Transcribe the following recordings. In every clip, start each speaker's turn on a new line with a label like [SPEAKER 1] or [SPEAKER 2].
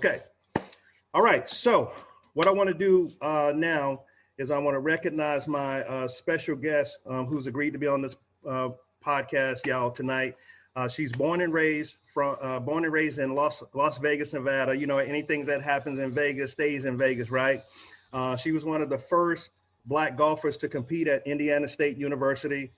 [SPEAKER 1] Okay. All right. So what I want to do now is I want to recognize my special guest who's agreed to be on this podcast, y'all, tonight. She's born and raised in Las Vegas, Nevada. You know, anything that happens in Vegas stays in Vegas, right? She was one of the first Black golfers to compete at Indiana State University.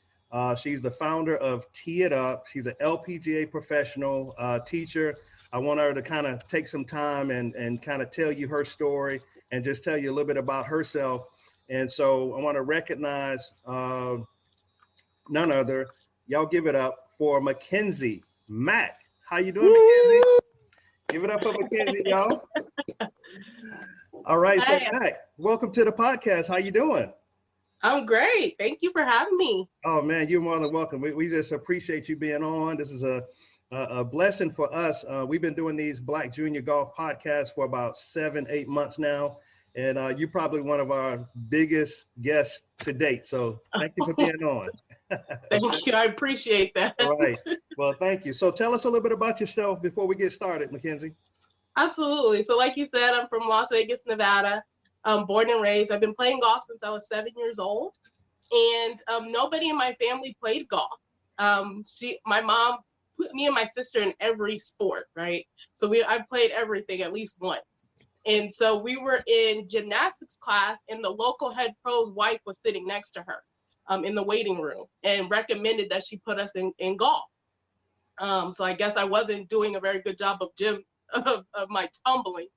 [SPEAKER 1] She's the founder of Tee It Up. She's an LPGA professional teacher. I want her to kind of take some time and kind of tell you her story and just tell you a little bit about herself. And so I want to recognize none other. Y'all give it up for Mackenzie Mack. How you doing, Mackenzie? Give it up for Mackenzie, y'all. All right, so Mack, welcome to the podcast. How you doing?
[SPEAKER 2] I'm great. Thank you for having me.
[SPEAKER 1] Oh man, you're more than welcome. We just appreciate you being on. This is a blessing for us. We've been doing these Black Junior Golf podcasts for about 7-8 months now, and you're probably one of our biggest guests to date. So thank you for being on.
[SPEAKER 2] Thank you. I appreciate that.
[SPEAKER 1] All right. Well, thank you. So tell us a little bit about yourself before we get started, Mackenzie.
[SPEAKER 2] Absolutely. So like you said, I'm from Las Vegas, Nevada. Born and raised. I've been playing golf since I was 7 years old, and nobody in my family played golf. My mom put me and my sister in every sport, right? So I've played everything at least once. And so we were in gymnastics class, and the local head pro's wife was sitting next to her in the waiting room and recommended that she put us in golf. So I guess I wasn't doing a very good job of my tumbling.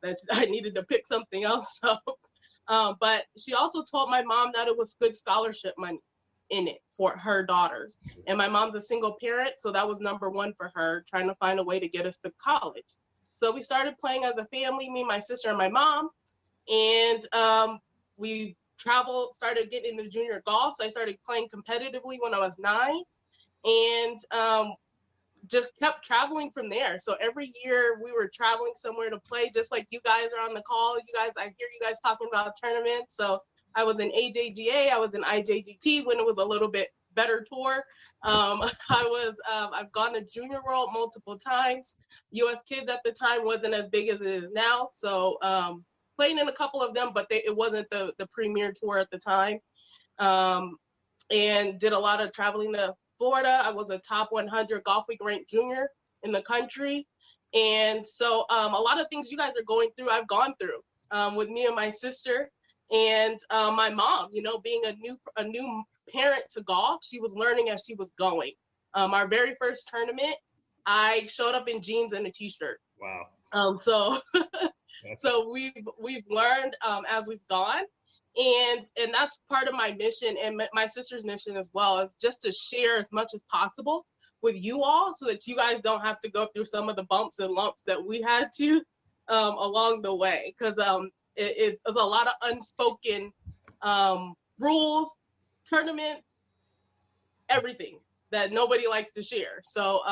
[SPEAKER 2] That I needed to pick something else up. But she also told my mom that it was good scholarship money in it for her daughters. And my mom's a single parent, so that was number one for her, trying to find a way to get us to college. So we started playing as a family, me, my sister, and my mom. And we started getting into junior golf. So I started playing competitively when I was 9. And just kept traveling from there. So every year we were traveling somewhere to play, just like you guys are on the call. I hear you guys talking about tournaments. So I was in AJGA, I was in IJGT when it was a little bit better tour. I've gone to Junior World multiple times. US Kids at the time wasn't as big as it is now. So playing in a couple of them, but it wasn't the premier tour at the time. And did a lot of traveling to Florida. I was a top 100 Golf Week ranked junior in the country. And so a lot of things you guys are going through, I've gone through with me and my sister and my mom, you know, being a new parent to golf. She was learning as she was going. Our very first tournament, I showed up in jeans and a t-shirt.
[SPEAKER 1] Wow.
[SPEAKER 2] So we've learned as we've gone. And that's part of my mission and my sister's mission as well, is just to share as much as possible with you all so that you guys don't have to go through some of the bumps and lumps that we had to along the way. Because it's a lot of unspoken rules, tournaments, everything that nobody likes to share. So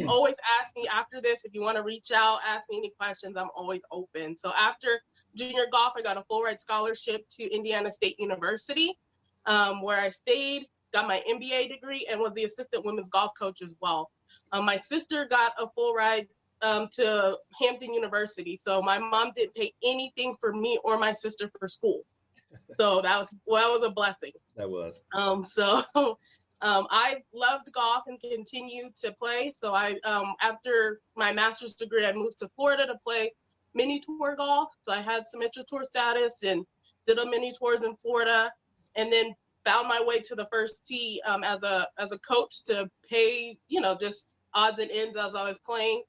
[SPEAKER 2] always ask me after this, if you want to reach out, ask me any questions, I'm always open. So after junior golf, I got a full ride scholarship to Indiana State University, where I stayed, got my MBA degree, and was the assistant women's golf coach as well. My sister got a full ride to Hampton University. So my mom didn't pay anything for me or my sister for school. So that was a blessing.
[SPEAKER 1] That was.
[SPEAKER 2] I loved golf and continue to play. So after my master's degree, I moved to Florida to play mini tour golf. So I had some Metro Tour status and did a mini tours in Florida, and then found my way to the first tee as a coach to pay, you know, just odds and ends as I was playing.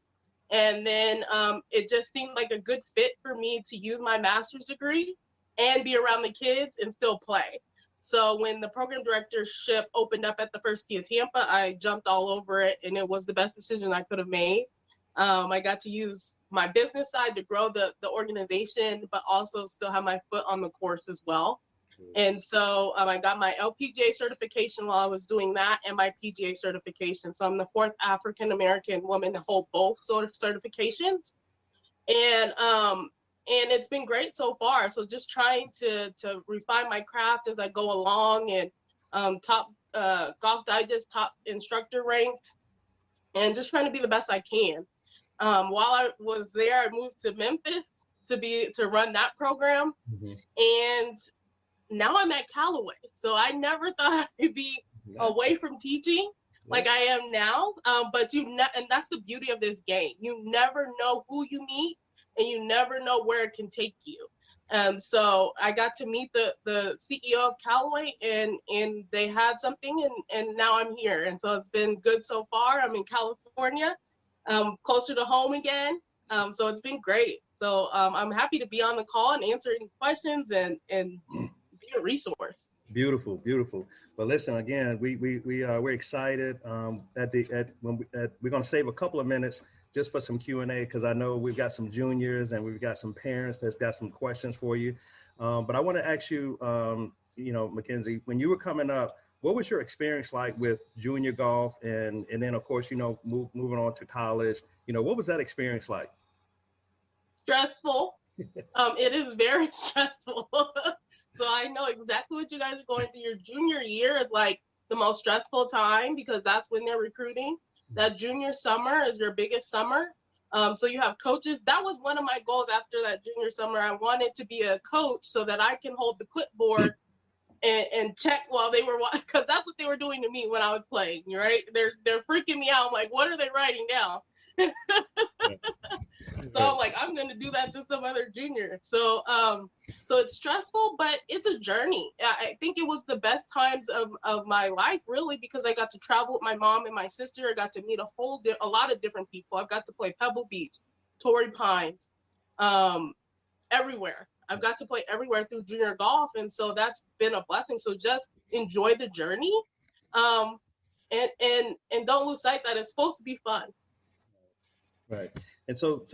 [SPEAKER 2] And then it just seemed like a good fit for me to use my master's degree and be around the kids and still play. So when the program directorship opened up at the first tee of Tampa, I jumped all over it, and it was the best decision I could have made. I got to use my business side to grow the organization, but also still have my foot on the course as well. And so I got my LPGA certification while I was doing that, and my PGA certification. So I'm the 4th African-American woman to hold both sort of certifications. And it's been great so far. So just trying to refine my craft as I go along, and top Golf Digest top instructor ranked, and just trying to be the best I can. While I was there, I moved to Memphis to run that program. And now I'm at Callaway. So I never thought I'd be away from teaching like I am now. But and that's the beauty of this game. You never know who you meet, and you never know where it can take you. So I got to meet the CEO of Callaway, and they had something, and now I'm here. And so it's been good so far. I'm in California, closer to home again. So it's been great. So I'm happy to be on the call and answer any questions and be a resource.
[SPEAKER 1] Beautiful, beautiful. But listen, again, we're excited. We're going to save a couple of minutes just for some Q&A, because I know we've got some juniors and we've got some parents that's got some questions for you. But I want to ask you, Mackenzie, when you were coming up, what was your experience like with junior golf, and then of course, moving on to college? What was that experience like?
[SPEAKER 2] Stressful. It is very stressful. So I know exactly what you guys are going through. Your junior year is like the most stressful time, because that's when they're recruiting. That junior summer is your biggest summer. So you have coaches. That was one of my goals after that junior summer. I wanted to be a coach so that I can hold the clipboard and check while they were, because that's what they were doing to me when I was playing, right? They're freaking me out. I'm like, what are they writing down? So I'm like, I'm going to do that to some other junior. So it's stressful, but it's a journey. I think it was the best times of my life, really, because I got to travel with my mom and my sister. I got to meet a lot of different people. I've got to play Pebble Beach, Torrey Pines, everywhere. I've got to play everywhere through junior golf. And so that's been a blessing. So just enjoy the journey. And don't lose sight that it's supposed to be fun.
[SPEAKER 1] Right. And so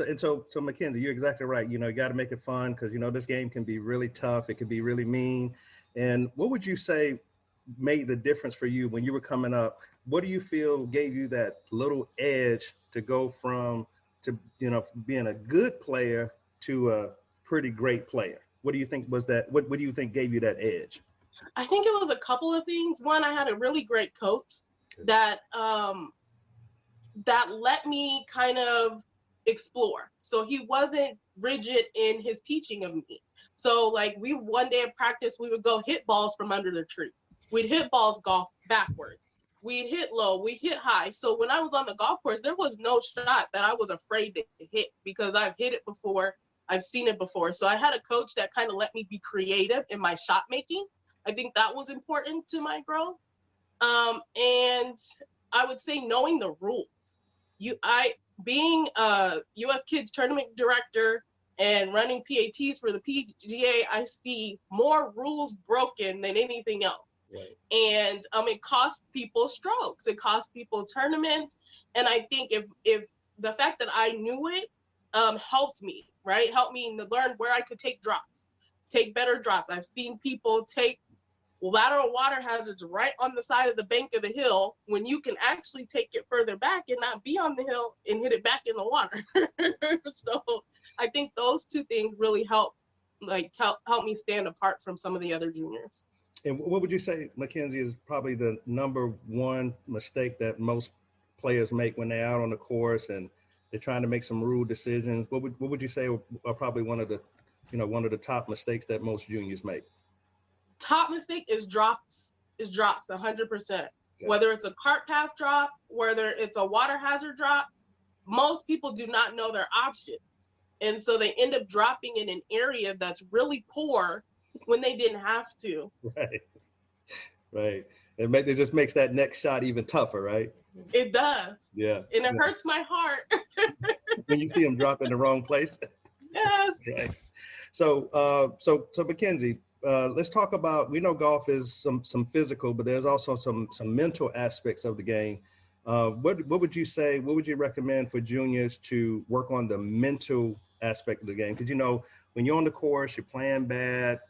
[SPEAKER 1] Mackenzie, you're exactly right. You got to make it fun, because, this game can be really tough. It can be really mean. And what would you say made the difference for you when you were coming up? What do you feel gave you that little edge to go from being a good player to a pretty great player? What do you think was that? What do you think gave you that edge?
[SPEAKER 2] I think it was a couple of things. One, I had a really great coach that let me kind of explore. So he wasn't rigid in his teaching of me. So like one day at practice, we would go hit balls from under the tree. We'd hit balls golf backwards. We'd hit low, we'd hit high. So when I was on the golf course, there was no shot that I was afraid to hit, because I've hit it before. I've seen it before. So I had a coach that kind of let me be creative in my shot making. I think that was important to my growth. And I would say knowing the rules. Being a U.S. Kids Tournament Director and running PATs for the PGA, I see more rules broken than anything else. Right. And it costs people strokes. It costs people tournaments. And I think if the fact that I knew it helped me, right? Helped me to learn where I could take drops, take better drops. I've seen people take lateral water hazards right on the side of the bank of the hill, when you can actually take it further back and not be on the hill and hit it back in the water. So I think those two things really help me stand apart from some of the other juniors.
[SPEAKER 1] And what would you say, Mackenzie, is probably the number one mistake that most players make when they're out on the course and they're trying to make some rule decisions? What would you say are probably one of the top mistakes that most juniors make?
[SPEAKER 2] Top mistake is drops 100%. Okay. Whether it's a cart path drop, whether it's a water hazard drop, most people do not know their options. And so they end up dropping in an area that's really poor when they didn't have to. Right.
[SPEAKER 1] It just makes that next shot even tougher, right?
[SPEAKER 2] It does.
[SPEAKER 1] Yeah.
[SPEAKER 2] And it hurts my heart.
[SPEAKER 1] When you see them drop in the wrong place.
[SPEAKER 2] Yes.
[SPEAKER 1] Right. So Mackenzie, let's talk about, we know golf is some physical, but there's also some mental aspects of the game. What would you say, what would you recommend for juniors to work on the mental aspect of the game? Because, when you're on the course, you're playing bad,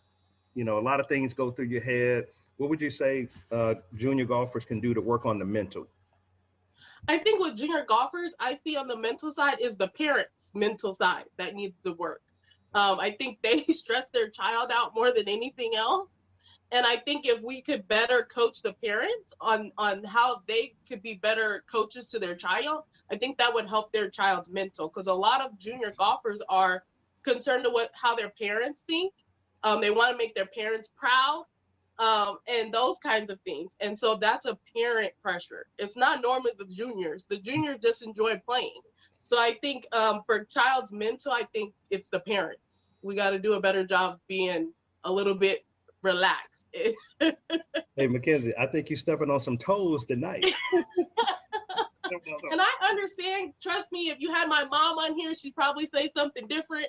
[SPEAKER 1] a lot of things go through your head. What would you say junior golfers can do to work on the mental?
[SPEAKER 2] I think with junior golfers, I see on the mental side is the parents' mental side that needs to work. I think they stress their child out more than anything else. And I think if we could better coach the parents on how they could be better coaches to their child, I think that would help their child's mental. Because a lot of junior golfers are concerned with how their parents think. They want to make their parents proud, and those kinds of things. And so that's a parent pressure. It's not normally the juniors. The juniors just enjoy playing. So I think for child's mental, I think it's the parents. We got to do a better job being a little bit relaxed.
[SPEAKER 1] Hey, Mackenzie, I think you're stepping on some toes tonight.
[SPEAKER 2] And I understand, trust me, if you had my mom on here, she'd probably say something different,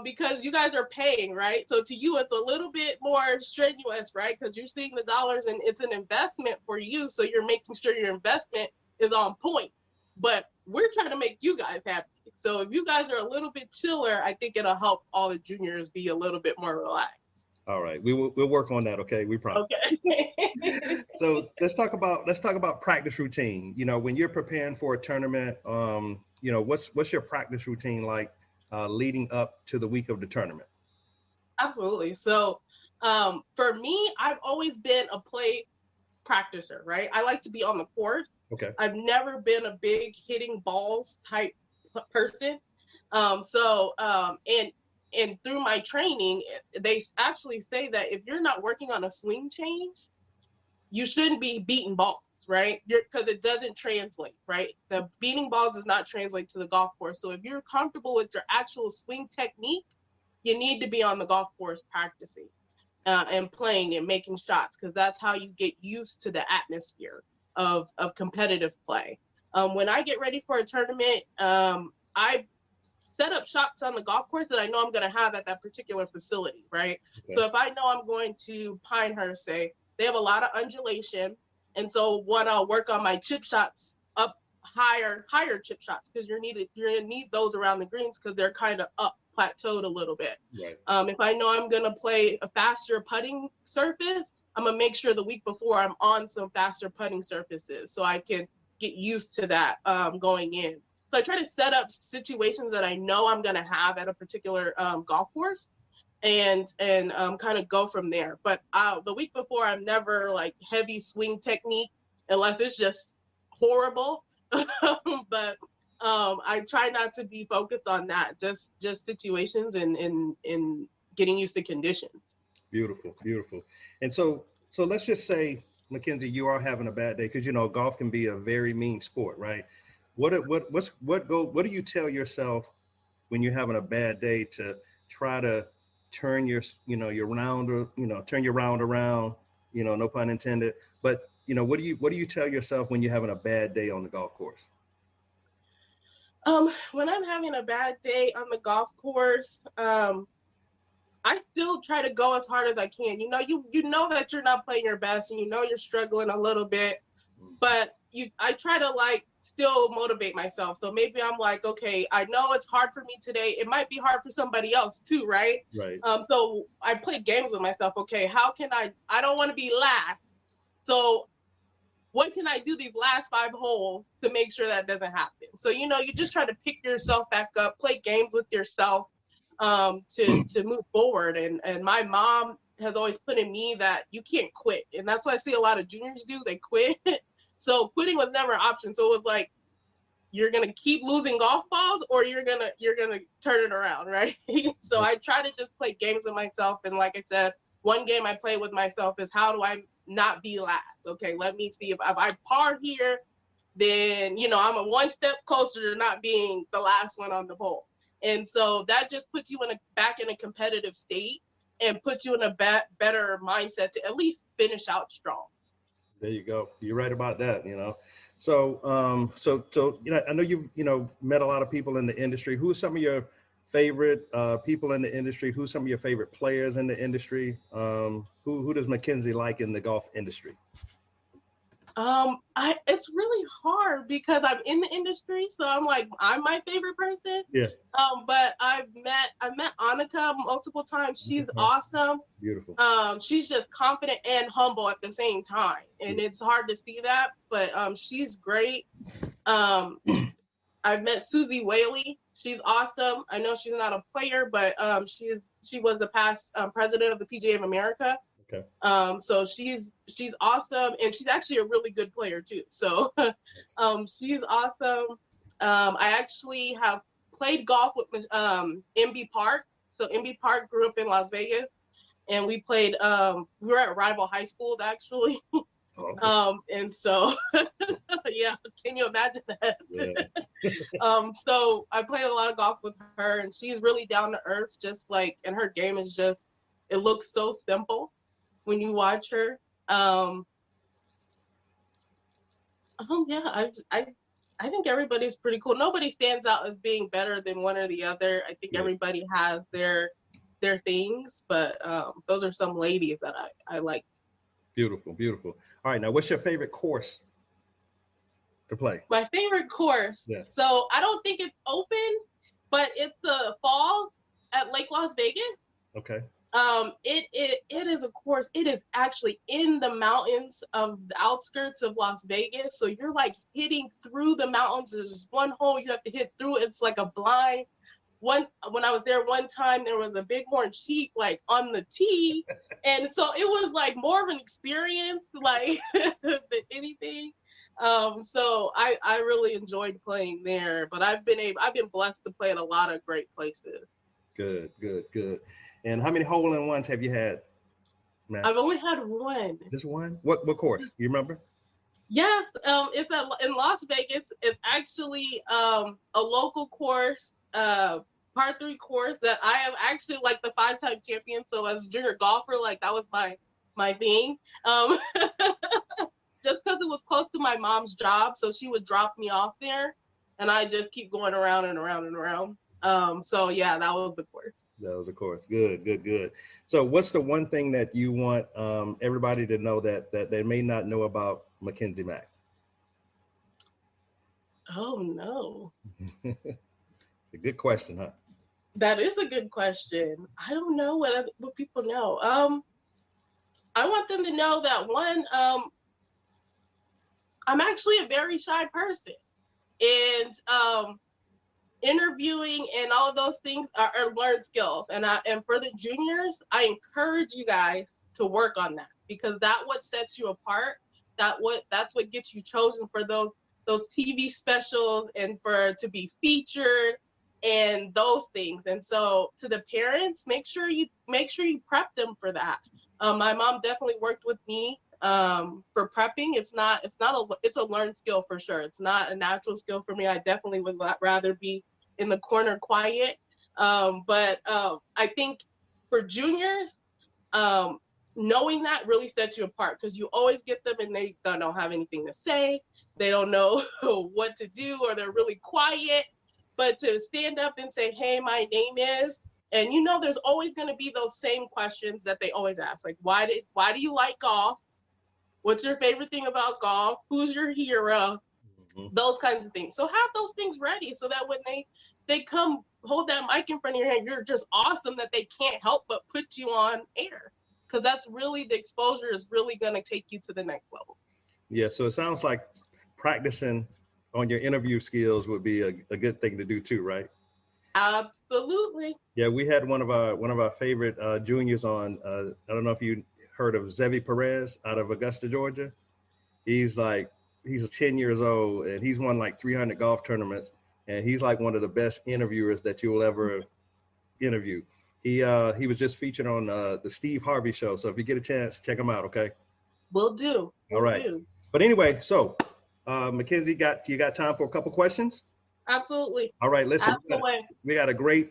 [SPEAKER 2] because you guys are paying, right? So to you, it's a little bit more strenuous, right? Because you're seeing the dollars and it's an investment for you. So you're making sure your investment is on point. But we're trying to make you guys happy. So if you guys are a little bit chiller, I think it'll help all the juniors be a little bit more relaxed.
[SPEAKER 1] All right, we'll work on that. Okay, we promise.
[SPEAKER 2] Okay.
[SPEAKER 1] So let's talk about practice routine. You know, when you're preparing for a tournament, you know, what's your practice routine like leading up to the week of the tournament?
[SPEAKER 2] Absolutely. So for me, I've always been a play practicer, right? I like to be on the course.
[SPEAKER 1] Okay.
[SPEAKER 2] I've never been a big hitting balls type person. And through my training, they actually say that if you're not working on a swing change, you shouldn't be beating balls, right? Because it doesn't translate, right? The beating balls does not translate to the golf course. So if you're comfortable with your actual swing technique, you need to be on the golf course practicing and playing and making shots, because that's how you get used to the atmosphere of competitive play. When I get ready for a tournament, I set up shots on the golf course that I know I'm going to have at that particular facility, right? Okay. So if I know I'm going to Pinehurst, say, they have a lot of undulation. And so when I'll work on my chip shots up higher chip shots, because you're going to need those around the greens because they're kind of up, plateaued a little bit. Right. If I know I'm going to play a faster putting surface, I'm going to make sure the week before I'm on some faster putting surfaces so I can get used to that going in. So I try to set up situations that I know I'm going to have at a particular golf course and kind of go from there. But the week before, I'm never like heavy swing technique unless it's just horrible. But I try not to be focused on that, just situations and getting used to conditions.
[SPEAKER 1] Beautiful, beautiful. And so let's just say, Mackenzie, you are having a bad day, because, you know, golf can be a very mean sport, right? What do you tell yourself when you're having a bad day to try to turn your round around, you know, no pun intended, but, you know, what do you tell yourself when you're having a bad day on the golf course?
[SPEAKER 2] When I'm having a bad day on the golf course, I still try to go as hard as I can. You know, you know that you're not playing your best and you know you're struggling a little bit, but I try to like still motivate myself. So maybe I'm like, okay, I know it's hard for me today. It might be hard for somebody else too, right? Right. So I play games with myself. Okay, how can I don't want to be last. So what can I do these last 5 holes to make sure that doesn't happen? So, you know, you just try to pick yourself back up, play games with yourself to move forward. And my mom has always put in me that you can't quit. And that's what I see a lot of juniors do. They quit. So quitting was never an option. So it was like, you're going to keep losing golf balls or you're going to turn it around, right? So I try to just play games with myself. And like I said, one game I play with myself is, how do I not be last? Okay, let me see if I par here, then, you know, I'm one step closer to not being the last one on the pole. And so that just puts you back in a competitive state and puts you in a better mindset to at least finish out strong.
[SPEAKER 1] There you go. You're right about that, you know. So, you know, I know you've, you know, met a lot of people in the industry. Who are some of your favorite people in the industry? Who's some of your favorite players in the industry? Who does Mackenzie like in the golf industry?
[SPEAKER 2] It's really hard because I'm in the industry, so I'm my favorite person. Yeah. But I've met Annika multiple times. She's awesome. Beautiful. She's just confident and humble at the same time, and it's hard to see that, but she's great. I've met Susie Whaley. She's awesome. I know she's not a player, but she was the past president of the PGA of America.
[SPEAKER 1] Okay.
[SPEAKER 2] So she's awesome, and she's actually a really good player too. So she's awesome. I actually have played golf with MB Park. So MB Park grew up in Las Vegas, and we played. We were at rival high schools actually.
[SPEAKER 1] Oh, okay.
[SPEAKER 2] And so yeah, can you imagine that?
[SPEAKER 1] Yeah.
[SPEAKER 2] So I played a lot of golf with her, and she's really down to earth, just like, and her game is just, it looks so simple when you watch her. Yeah, I think everybody's pretty cool. Nobody stands out as being better than one or the other. I think
[SPEAKER 1] Yeah.
[SPEAKER 2] everybody has their things, but those are some ladies that I like.
[SPEAKER 1] Beautiful, beautiful. All right, now what's your favorite course to play?
[SPEAKER 2] My favorite course.
[SPEAKER 1] Yeah.
[SPEAKER 2] So I don't think it's open, but it's the Falls at Lake Las Vegas.
[SPEAKER 1] Okay.
[SPEAKER 2] It is a course. It is actually in the mountains of the outskirts of Las Vegas. So you're like hitting through the mountains. There's one hole you have to hit through. It's like a blind. When I was there one time, there was a bighorn sheep like on the tee, and so it was like more of an experience like than anything. So I really enjoyed playing there, but I've been blessed to play at a lot of great places.
[SPEAKER 1] Good, good, good. And how many hole-in-ones have you had, Matt?
[SPEAKER 2] I've only had one.
[SPEAKER 1] Just one? What course? You remember?
[SPEAKER 2] Yes, it's in Las Vegas. It's actually a local course, par 3 course that I am actually like the 5-time champion. So as a junior golfer, like that was my thing. Just because it was close to my mom's job, so she would drop me off there, and I just keep going around and around and around. So yeah, that was the course.
[SPEAKER 1] That was the course. Good, good, good. So what's the one thing that you want everybody to know that they may not know about Mackenzie Mack?
[SPEAKER 2] Oh no.
[SPEAKER 1] A good question, huh?
[SPEAKER 2] That is a good question. I don't know what people know. I want them to know that one, I'm actually a very shy person, and interviewing and all of those things are learned skills. And for the juniors, I encourage you guys to work on that, because that's what sets you apart. That's what gets you chosen for those TV specials and to be featured and those things. And so to the parents, make sure you prep them for that. My mom definitely worked with me for prepping. It's a learned skill for sure. It's not a natural skill for me. I definitely would rather be in the corner quiet. But I think for juniors, knowing that really sets you apart, because you always get them and they don't have anything to say. They don't know what to do, or they're really quiet. But to stand up and say, hey, my name is, and there's always going to be those same questions that they always ask. Like, why do you like golf? What's your favorite thing about golf? Who's your hero? Mm-hmm. Those kinds of things. So have those things ready, so that when they come hold that mic in front of your hand, you're just awesome, that they can't help but put you on air. Because that's really, the exposure is really going to take you to the next level. Yeah,
[SPEAKER 1] so it sounds like practicing on your interview skills would be a good thing to do too, right?
[SPEAKER 2] Absolutely.
[SPEAKER 1] Yeah, we had one of our favorite juniors on. I don't know if you heard of Zevi Perez out of Augusta, Georgia. He's 10 years old, and he's won like 300 golf tournaments, and he's like one of the best interviewers that you will ever interview. He was just featured on the Steve Harvey show. So if you get a chance, check him out. Okay.
[SPEAKER 2] Will do.
[SPEAKER 1] All right. But anyway, so Mackenzie, you got time for a couple questions?
[SPEAKER 2] Absolutely.
[SPEAKER 1] All right. Listen, we got a great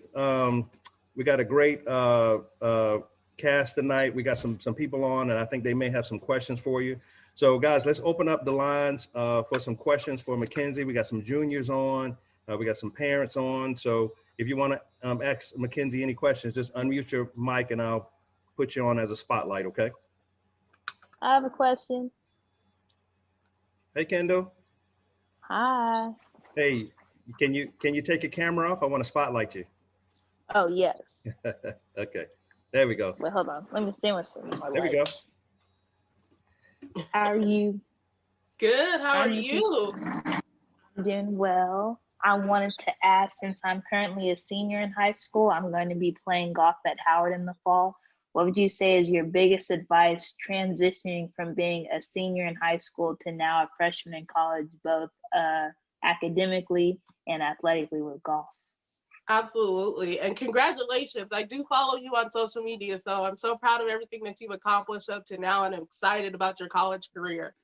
[SPEAKER 1] cast tonight. We got some people on, and I think they may have some questions for you. So guys, let's open up the lines for some questions for Mackenzie. We got some juniors on. We got some parents on. So if you want to ask Mackenzie any questions, just unmute your mic and I'll put you on as a spotlight, okay?
[SPEAKER 3] I have a question.
[SPEAKER 1] Hey, Kendall.
[SPEAKER 3] Hi.
[SPEAKER 1] Hey, can you take your camera off? I want to spotlight you.
[SPEAKER 3] Oh, yes.
[SPEAKER 1] Okay. There we go.
[SPEAKER 3] Wait, hold on. Let me stand with my
[SPEAKER 1] There we go.
[SPEAKER 3] How are you?
[SPEAKER 2] Good. How are you?
[SPEAKER 3] I'm doing well. I wanted to ask, since I'm currently a senior in high school, I'm going to be playing golf at Howard in the fall. what would you say is your biggest advice transitioning from being a senior in high school to now a freshman in college, both academically and athletically with golf?
[SPEAKER 2] Absolutely. And congratulations. I do follow you on social media, so I'm so proud of everything that you've accomplished up to now, and I'm excited about your college career.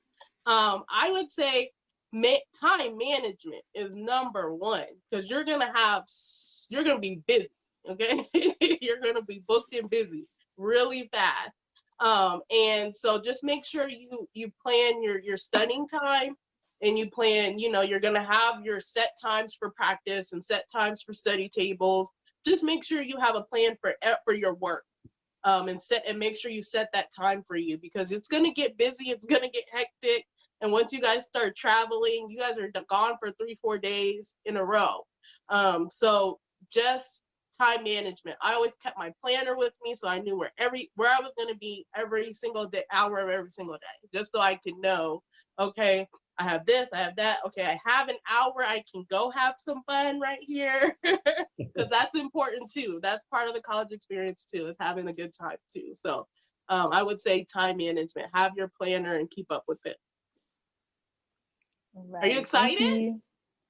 [SPEAKER 2] I would say time management is number one, because you're going to be busy, okay? You're going to be booked and busy really fast. And so just make sure you plan your studying time, and you plan, you're going to have your set times for practice and set times for study tables. Just make sure you have a plan for your work, and make sure you set that time for you, because it's going to get busy. It's going to get hectic. And once you guys start traveling, you guys are gone for 3-4 days in a row. So just time management. I always kept my planner with me, so I knew where I was going to be every single day, hour of every single day, just so I could know, okay, I have this, I have that. Okay, I have an hour. I can go have some fun right here, because that's important too. That's part of the college experience too, is having a good time too. So I would say time management. Have your planner and keep up with it.
[SPEAKER 3] Right.
[SPEAKER 2] Are you excited?
[SPEAKER 3] You.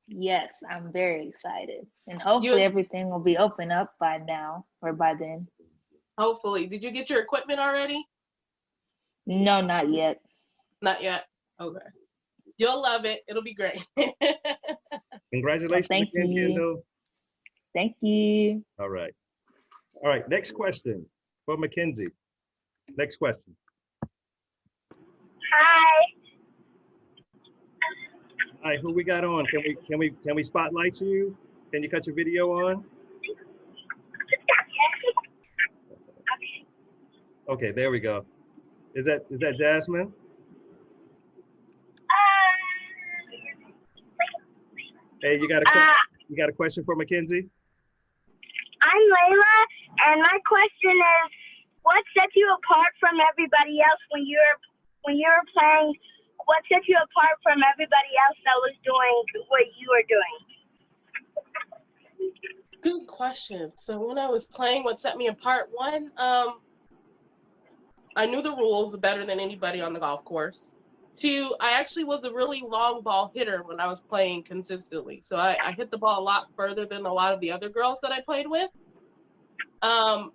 [SPEAKER 3] Yes, I'm very excited. And hopefully everything will be open up by now or by then.
[SPEAKER 2] Hopefully. Did you get your equipment already?
[SPEAKER 3] No, not yet.
[SPEAKER 2] Not yet. Okay. You'll love it. It'll be great.
[SPEAKER 1] Congratulations
[SPEAKER 3] Thank
[SPEAKER 1] again,
[SPEAKER 3] you.
[SPEAKER 1] Kendall.
[SPEAKER 3] Thank you.
[SPEAKER 1] All right. All right. Next question for Mackenzie. Next question.
[SPEAKER 4] Hi.
[SPEAKER 1] Hi, who we got on? Can we spotlight you? Can you cut your video on? Okay, there we go. Is that Jasmine? Hey, you got a question for Mackenzie?
[SPEAKER 4] I'm Layla, and my question is, what sets you apart from everybody else when you were playing? What sets you apart from everybody else that was doing what you were doing?
[SPEAKER 2] Good question. So when I was playing, what set me apart? One, I knew the rules better than anybody on the golf course. Two, I actually was a really long ball hitter when I was playing consistently. So I hit the ball a lot further than a lot of the other girls that I played with. And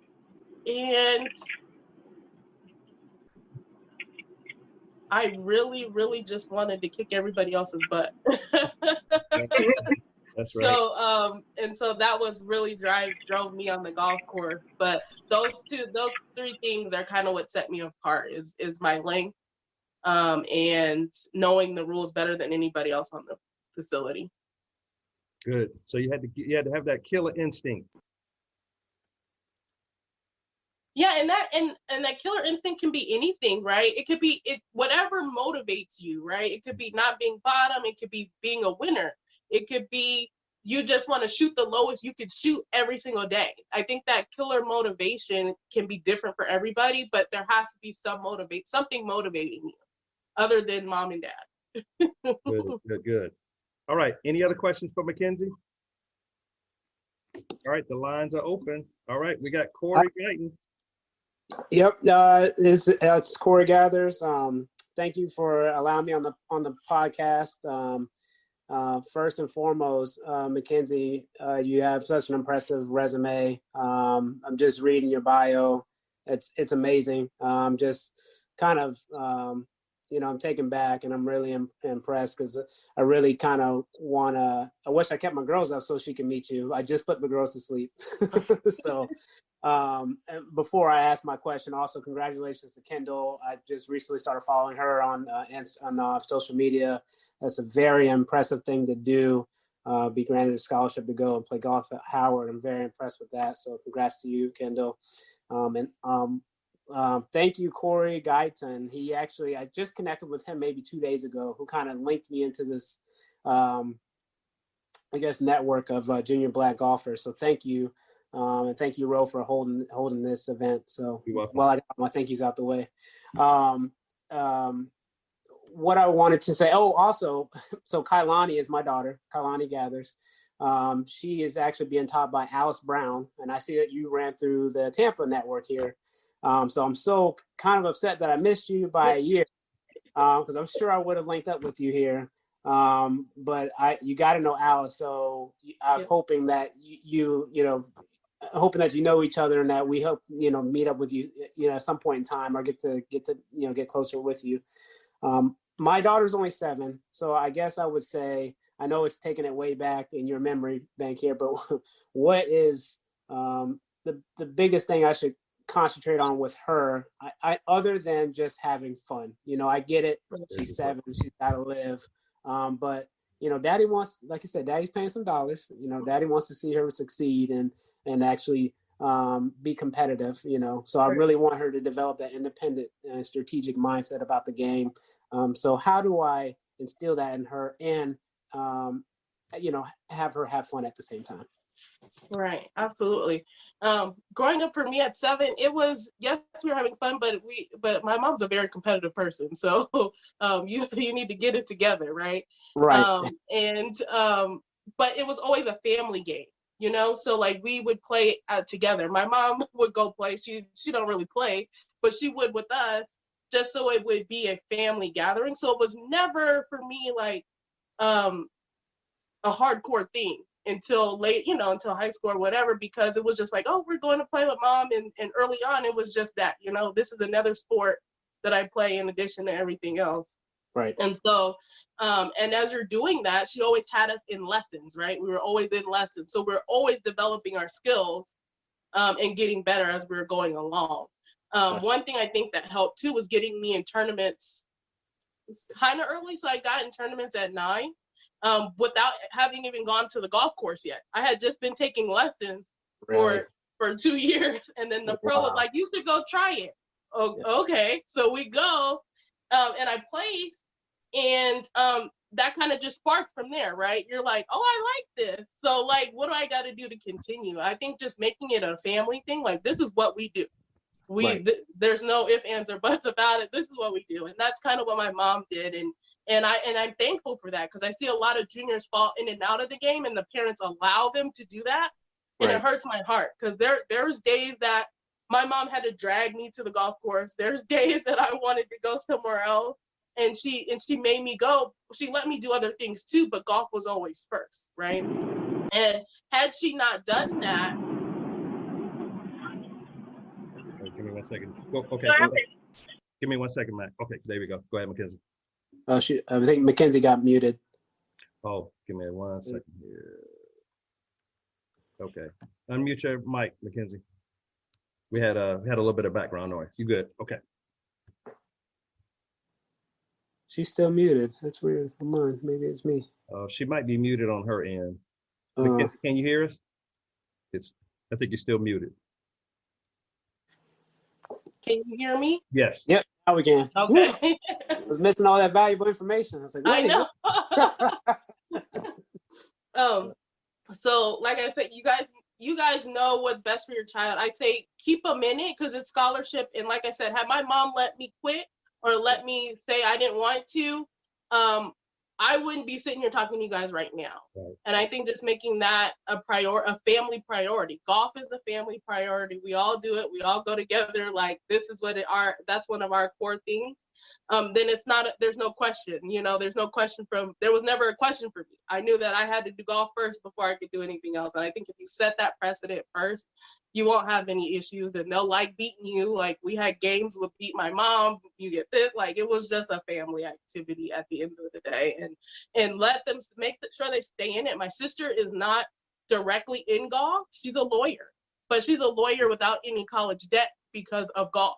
[SPEAKER 2] I really, really just wanted to kick everybody else's butt.
[SPEAKER 1] That's right.
[SPEAKER 2] So that was really drove me on the golf course. But those three things are kind of what set me apart is my length, and knowing the rules better than anybody else on the facility.
[SPEAKER 1] Good. So you had to have that killer instinct.
[SPEAKER 2] Yeah, and that killer instinct can be anything, right? It could be whatever motivates you, right? It could be not being bottom. It could be being a winner. It could be you just want to shoot the lowest you could shoot every single day. I think that killer motivation can be different for everybody, but there has to be something motivating you other than mom and dad.
[SPEAKER 1] Good. All right. Any other questions for Mackenzie? All right. The lines are open. All right. We got Corey Guyton.
[SPEAKER 5] Yep, it's Corey Gathers. Thank you for allowing me on the podcast. First and foremost, Mackenzie, you have such an impressive resume. I'm just reading your bio. It's amazing. Just kind of I'm taken back, and I'm really impressed because I really kind of I wish I kept my girls up so she can meet you. I just put my girls to sleep. So and before I ask my question, also congratulations to Kendall. I just recently started following her on social media. That's a very impressive thing to do. Be granted a scholarship to go and play golf at Howard. I'm very impressed with that. So congrats to you, Kendall. Thank you, Corey Guyton. I just connected with him maybe 2 days ago, who kind of linked me into this, network of junior Black golfers. So thank you. And thank you, Ro, for holding this event. So while I got my thank yous out the way. What I wanted to say, also, so Kailani is my daughter, Kailani Gathers. She is actually being taught by Alice Brown, and I see that you ran through the Tampa network here. So I'm so kind of upset that I missed you by a year, because I'm sure I would have linked up with you here. But you got to know Alice, so I'm hoping that you hoping that you know each other, and that we hope meet up with you at some point in time, or get to get closer with you. My daughter's only 7, so I guess I would say, I know it's taking it way back in your memory bank here, but what is the biggest thing I should concentrate on with her, I other than just having fun? I get it, she's 7, she's got to live, but daddy wants, like I said, daddy's paying some dollars. Daddy wants to see her succeed and actually be competitive. So I really want her to develop that independent and strategic mindset about the game. So how do I instill that in her and have her have fun at the same time?
[SPEAKER 2] Right, absolutely. Growing up for me at 7, it was, yes, we were having fun, but my mom's a very competitive person, so you need to get it together, right?
[SPEAKER 5] Right.
[SPEAKER 2] But it was always a family game, so like we would play together. My mom would go play. She don't really play, but she would with us, just so it would be a family gathering. So it was never for me like a hardcore thing until late, until high school or whatever, because it was just like, oh, we're going to play with mom. And early on, it was just that, this is another sport that I play in addition to everything else.
[SPEAKER 5] Right.
[SPEAKER 2] And so, and as you're doing that, she always had us in lessons, right? We were always in lessons. So we're always developing our skills and getting better as we were going along. One thing I think that helped too was getting me in tournaments kind of early. So I got in tournaments at 9. Without having even gone to the golf course yet. I had just been taking lessons for 2 years, and then the pro was like, you should go try it. Okay, so we go, and I placed, and that kind of just sparked from there, right? You're like, oh, I like this. So like, what do I got to do to continue? I think just making it a family thing, like this is what we do. There's no ifs, ands, or buts about it. This is what we do, and that's kind of what my mom did, and I'm thankful for that, because I see a lot of juniors fall in and out of the game, and the parents allow them to do that, and it hurts my heart, because there's days that my mom had to drag me to the golf course. There's days that I wanted to go somewhere else, and she made me go. She let me do other things too, but golf was always first, right? And had she not done that,
[SPEAKER 1] give me 1 second. Okay. Give me 1 second, Matt. Okay, there we go. Go ahead, Mackenzie.
[SPEAKER 5] I think Mackenzie got muted.
[SPEAKER 1] Oh, give me 1 second here. Okay, unmute your mic, Mackenzie. We had a little bit of background noise. You good? Okay.
[SPEAKER 5] She's still muted. That's weird. Come on, maybe it's me.
[SPEAKER 1] She might be muted on her end. Mackenzie, can you hear us? I think you're still muted.
[SPEAKER 2] can you hear me?
[SPEAKER 1] Yes.
[SPEAKER 5] Yep. Now we can.
[SPEAKER 2] Okay.
[SPEAKER 5] I was missing all that valuable information. I was like, wait.
[SPEAKER 2] I know. So like I said, you guys know what's best for your child. I say keep them in it, because it's scholarship. And like I said, had my mom let me quit or let me say I didn't want to, I wouldn't be sitting here talking to you guys right now. Right. And I think just making that a family priority. Golf is a family priority. We all do it. We all go together. Like this is that's one of our core things. Then there's no question, there's no question there was never a question for me. I knew that I had to do golf first before I could do anything else. And I think if you set that precedent first, you won't have any issues, and they'll like beating you. Like we had games with beat my mom, you get this, like it was just a family activity at the end of the day, and let them make sure they stay in it. My sister is not directly in golf. She's a lawyer, but she's a lawyer without any college debt because of golf.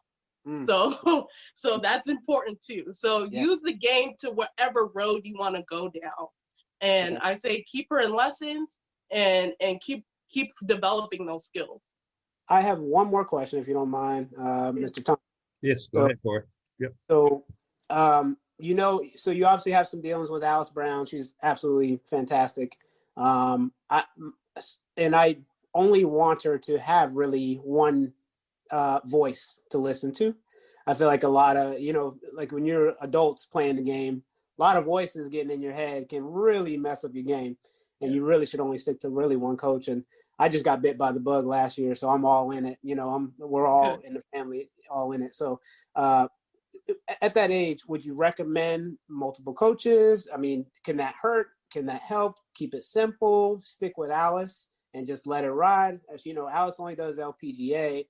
[SPEAKER 2] So that's important too. So use the game to whatever road you want to go down. And I say keep her in lessons and keep developing those skills.
[SPEAKER 5] I have one more question, if you don't mind, Mr. Tom.
[SPEAKER 1] Yes, go ahead, Corey. Yep.
[SPEAKER 5] So, so you obviously have some dealings with Alice Brown. She's absolutely fantastic. I only want her to have really one voice to listen to. I feel like a lot of, like when you're adults playing the game, a lot of voices getting in your head can really mess up your game. And you really should only stick to really one coach. And I just got bit by the bug last year, so I'm all in it. We're all in the family, all in it. So at that age, would you recommend multiple coaches? I mean, can that hurt? Can that help? Keep it simple, stick with Alice and just let it ride. As you know, Alice only does LPGA.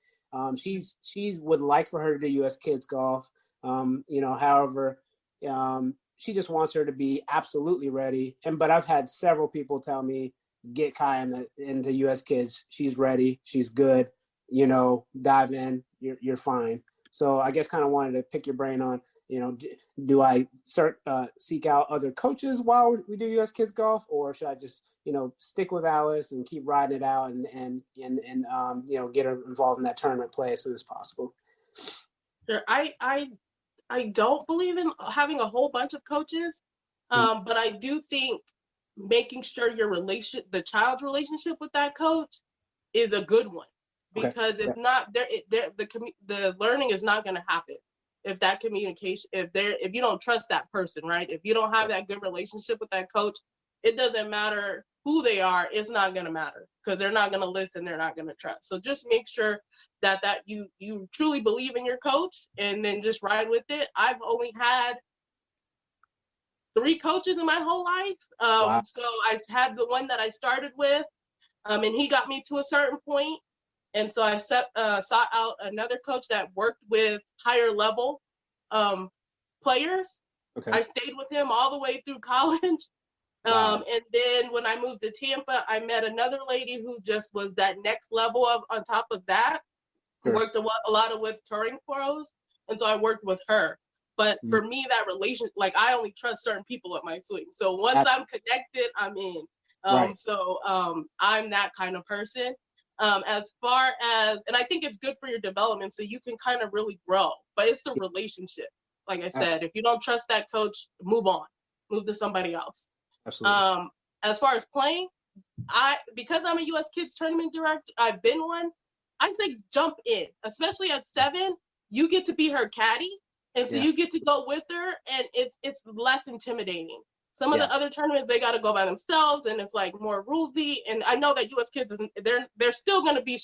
[SPEAKER 5] She would like for her to do US kids golf. However, she just wants her to be absolutely ready. But I've had several people tell me, get Kai into US kids. She's ready. She's good. Dive in. You're fine. So I guess kind of wanted to pick your brain on, do I seek out other coaches while we do US kids golf, or should I just, stick with Alice and keep riding it out and get her involved in that tournament play as soon as possible?
[SPEAKER 2] Sure. I don't believe in having a whole bunch of coaches, but I do think making sure the child's relationship with that coach is a good one, because if not, the learning is not going to happen if that communication, if you don't trust that person, right? If you don't have that good relationship with that coach, it doesn't matter who they are. It's not going to matter, because they're not going to listen. They're not going to trust. So just make sure that you truly believe in your coach, and then just ride with it. I've only had 3 coaches in my whole life.
[SPEAKER 5] Wow.
[SPEAKER 2] So I had the one that I started with, and he got me to a certain point. And so I sought out another coach that worked with higher level players.
[SPEAKER 5] Okay.
[SPEAKER 2] I stayed with him all the way through college.
[SPEAKER 5] Wow.
[SPEAKER 2] And then when I moved to Tampa, I met another lady who just was that next level on top of that. Sure. Worked a lot with touring pros. And so I worked with her. But for me, that relation, I only trust certain people at my swing. So once I'm connected, I'm in.
[SPEAKER 5] Right.
[SPEAKER 2] So I'm that kind of person. As far as, and I think it's good for your development, so you can kind of really grow. But it's the relationship. Like I said, if you don't trust that coach, move on. Move to somebody else.
[SPEAKER 5] Absolutely.
[SPEAKER 2] As far as playing, because I'm a US Kids tournament director, I've been one. I say jump in, especially at 7. You get to be her caddy, and so you get to go with her, and it's less intimidating. Some of the other tournaments, they got to go by themselves, and it's more rulesy. And I know that US Kids, they're still going to be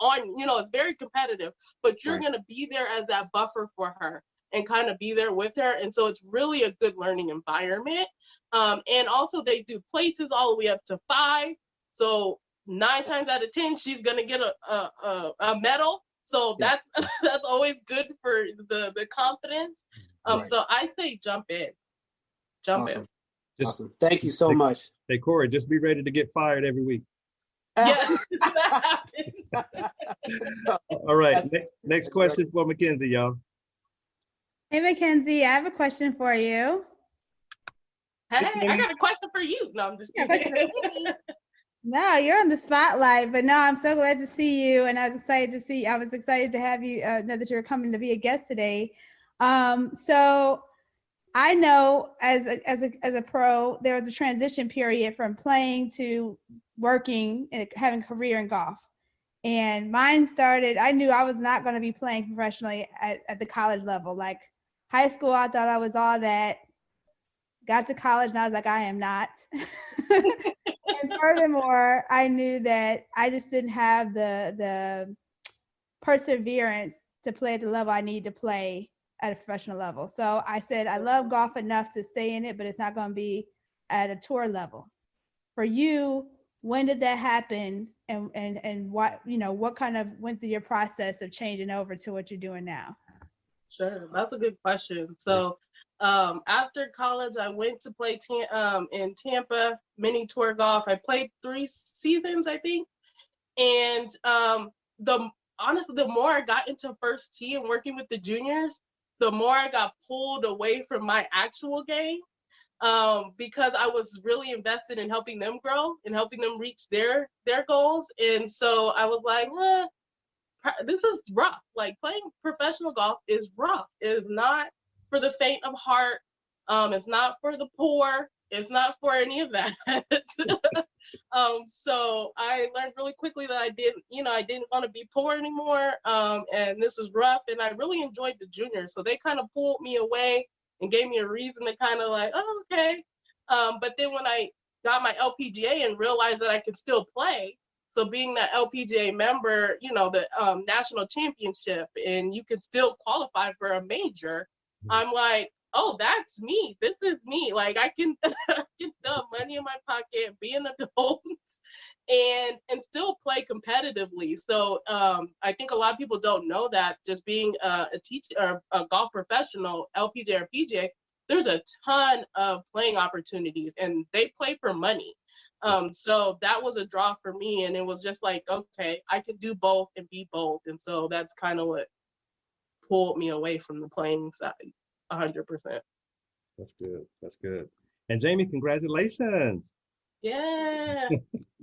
[SPEAKER 2] on. It's very competitive, but you're going to be there as that buffer for her and kind of be there with her. And so it's really a good learning environment. And also they do places all the way up to 5. So 9 times out of 10, she's going to get a medal. So that's always good for the confidence. So I say jump in. Jump in.
[SPEAKER 5] Awesome. Thank you so much.
[SPEAKER 1] Hey, Corey, just be ready to get fired every week.
[SPEAKER 2] Yes, that happens.
[SPEAKER 1] All right. Next question for Mackenzie, y'all.
[SPEAKER 6] Hey, Mackenzie, I have a question for you.
[SPEAKER 2] Hey, I got a question for you. No, I'm just kidding.
[SPEAKER 6] No, you're on the spotlight, but no, I'm so glad to see you. And I was excited to have you know that you're coming to be a guest today. So I know as a pro, there was a transition period from playing to working and having a career in golf. And mine started, I knew I was not going to be playing professionally at the college level. Like high school, I thought I was all that. Got to college and I was like, I am not. And furthermore, I knew that I just didn't have the perseverance to play at the level I need to play at a professional level. So I said, I love golf enough to stay in it, but it's not going to be at a tour level. For you, when did that happen? And what kind of went through your process of changing over to what you're doing now?
[SPEAKER 2] Sure, that's a good question. So after college, I went to play in Tampa, mini tour golf. I played 3 seasons, I think. And honestly, the more I got into first tee and working with the juniors, the more I got pulled away from my actual game, because I was really invested in helping them grow and helping them reach their goals. And so I was like, this is rough. Like playing professional golf is rough. It is not for the faint of heart. It's not for the poor. It's not for any of that. So I learned really quickly that I didn't want to be poor anymore. And this was rough. And I really enjoyed the juniors. So they kind of pulled me away and gave me a reason to kind of like, oh, okay. But then when I got my LPGA and realized that I could still play, So being that LPGA member, you know, the national championship, and you can still qualify for a major, I'm like, oh, that's me. This is me. Like I can, I can still have money in my pocket, be an adult, and still play competitively. So I think a lot of people don't know that just being a teacher or a golf professional, LPGA or PGA, there's a ton of playing opportunities, and they play for money. So that was a draw for me, and it was just like, okay, I could do both and be both. And so that's kind of what pulled me away from the playing side 100%.
[SPEAKER 1] That's good. That's good. And Jamie, congratulations.
[SPEAKER 2] Yeah.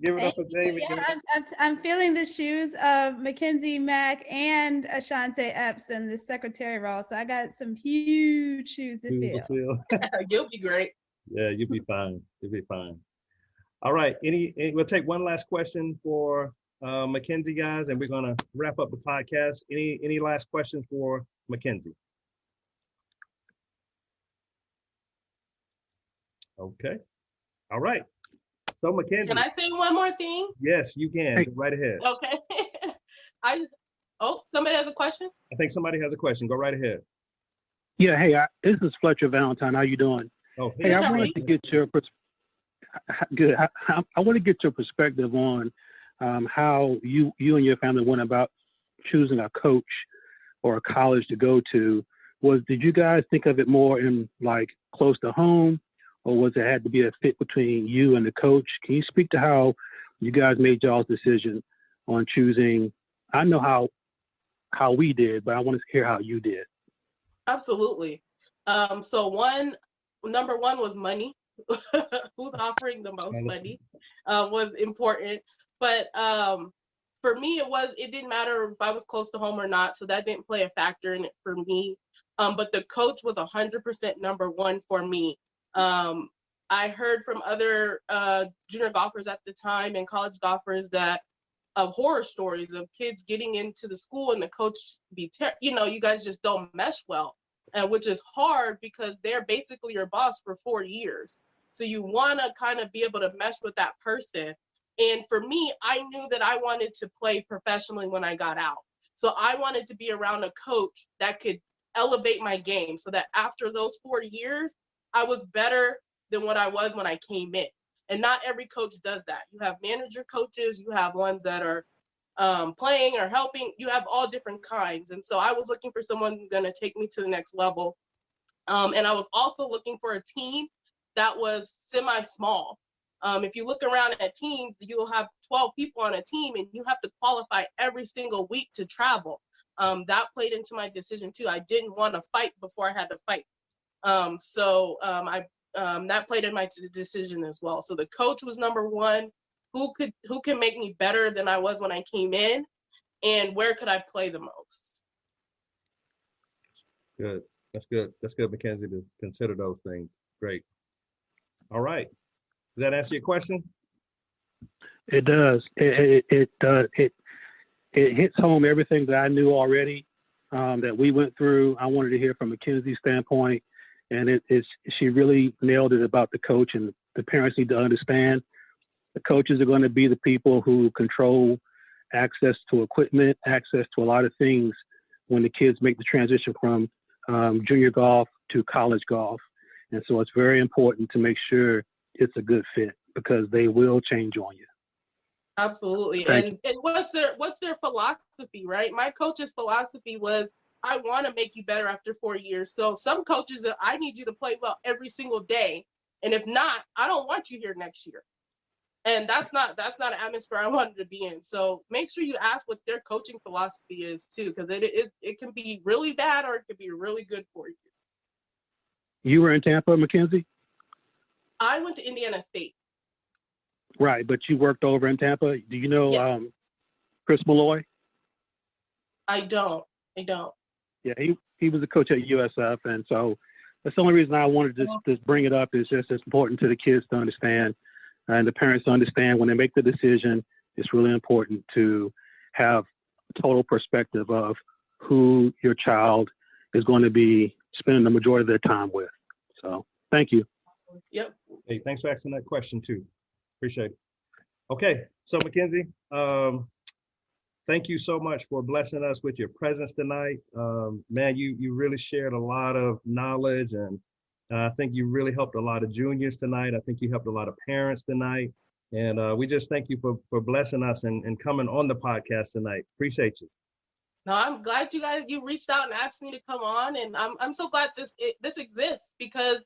[SPEAKER 1] Give it up for Jamie.
[SPEAKER 6] Yeah, I'm feeling the shoes of Mackenzie Mack and Ashante Epps in the secretary role. So I got some huge shoes to fill.
[SPEAKER 2] You'll be great.
[SPEAKER 1] Yeah, you'll be fine. You'll be fine. All right. We'll take one last question for Mackenzie, guys, and we're gonna wrap up the podcast. Any last questions for Mackenzie? Okay. All right. So Mackenzie.
[SPEAKER 2] Can I say one more thing?
[SPEAKER 1] Yes, you can.
[SPEAKER 7] Hey.
[SPEAKER 1] Go right ahead.
[SPEAKER 2] Okay. Somebody has a question?
[SPEAKER 1] I think somebody has a question. Go right ahead.
[SPEAKER 7] Yeah, hey, this is Fletcher Valentine. How you doing?
[SPEAKER 1] Oh,
[SPEAKER 7] Hey, I wanted to get your good. I want to get your perspective on how you and your family went about choosing a coach or a college to go to. Did you guys think of it more in like close to home, or was it had to be a fit between you and the coach? Can you speak to how you guys made y'all's decision on choosing? I know how we did, but I want to hear how you did.
[SPEAKER 2] Absolutely. So number one was money. Who's offering the most money was important. But for me, it didn't matter if I was close to home or not. So that didn't play a factor in it for me. But the coach was 100% number one for me. I heard from other junior golfers at the time and college golfers of horror stories of kids getting into the school and the coach you guys just don't mesh well, which is hard because they're basically your boss for 4 years. So you want to kind of be able to mesh with that person. And for me, I knew that I wanted to play professionally when I got out. So I wanted to be around a coach that could elevate my game so that after those 4 years, I was better than what I was when I came in. And not every coach does that. You have manager coaches, you have ones that are playing or helping, you have all different kinds. And so I was looking for someone who's going to take me to the next level. And I was also looking for a team that was semi-small. If you look around at teams, you'll have 12 people on a team and you have to qualify every single week to travel. That played into my decision too. I didn't want to fight before I had to fight. That played in my decision as well. So the coach was number one. Who can make me better than I was when I came in, and where could I play the most?
[SPEAKER 1] Good. That's good. That's good, Mackenzie, to consider those things. Great. All right. Does that answer your question?
[SPEAKER 7] It does. It hits home everything that I knew already that we went through. I wanted to hear from Mackenzie's standpoint, and she really nailed it about the coach, and the parents need to understand the coaches are going to be the people who control access to equipment, access to a lot of things when the kids make the transition from junior golf to college golf. And so it's very important to make sure it's a good fit because they will change on you.
[SPEAKER 2] Absolutely. And what's their philosophy, right? My coach's philosophy was, I want to make you better after 4 years. So some coaches, I need you to play well every single day. And if not, I don't want you here next year. And that's not an atmosphere I wanted to be in. So make sure you ask what their coaching philosophy is too, because it can be really bad or it can be really good for you.
[SPEAKER 7] You were in Tampa, Mackenzie?
[SPEAKER 2] I went to Indiana State.
[SPEAKER 7] Right, but you worked over in Tampa. Do you know Chris Malloy?
[SPEAKER 2] I don't.
[SPEAKER 7] Yeah, he was a coach at USF, and so that's the only reason I wanted to just bring it up. Is just it's important to the kids to understand and the parents to understand when they make the decision. It's really important to have a total perspective of who your child is going to be spending the majority of their time with. So thank you.
[SPEAKER 2] Yep.
[SPEAKER 1] Hey, thanks for asking that question too. Appreciate it. Okay, so Mackenzie, thank you so much for blessing us with your presence tonight. Man, you really shared a lot of knowledge, and I think you really helped a lot of juniors tonight. I think you helped a lot of parents tonight. And we just thank you for blessing us and coming on the podcast tonight. Appreciate you.
[SPEAKER 2] No, I'm glad you reached out and asked me to come on, and I'm so glad this exists, because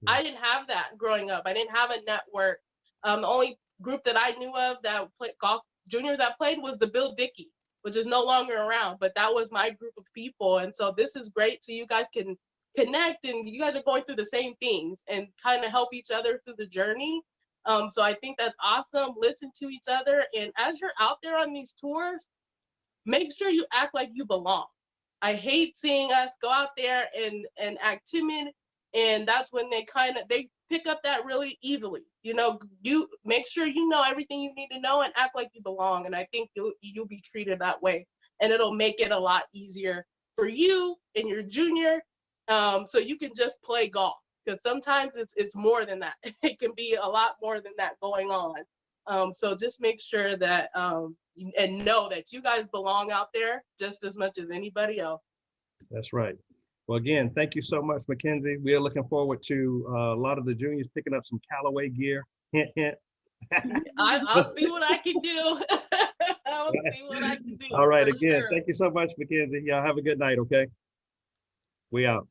[SPEAKER 2] I didn't have that growing up. I didn't have a network. The only group that I knew of that played golf, juniors that played, was the Bill Dickey, which is no longer around, but that was my group of people. And so this is great, so you guys can connect, and you guys are going through the same things and kind of help each other through the journey. So I think that's awesome. Listen to each other, and as you're out there on these tours, make sure you act like you belong. I hate seeing us go out there and act timid, and that's when they pick up that really easily. You make sure you know everything you need to know and act like you belong, and I think you'll be treated that way, and it'll make it a lot easier for you and your junior, so you can just play golf, because sometimes it's more than that. It can be a lot more than that going on. So just make sure that and know that you guys belong out there just as much as anybody else.
[SPEAKER 1] That's right. Well, again, thank you so much, Mackenzie. We are looking forward to a lot of the juniors picking up some Callaway gear. Hint, hint.
[SPEAKER 2] I'll see what I can do. I'll see what I can do.
[SPEAKER 1] All right. Again, sure. Thank you so much, Mackenzie. Y'all have a good night, okay? We out.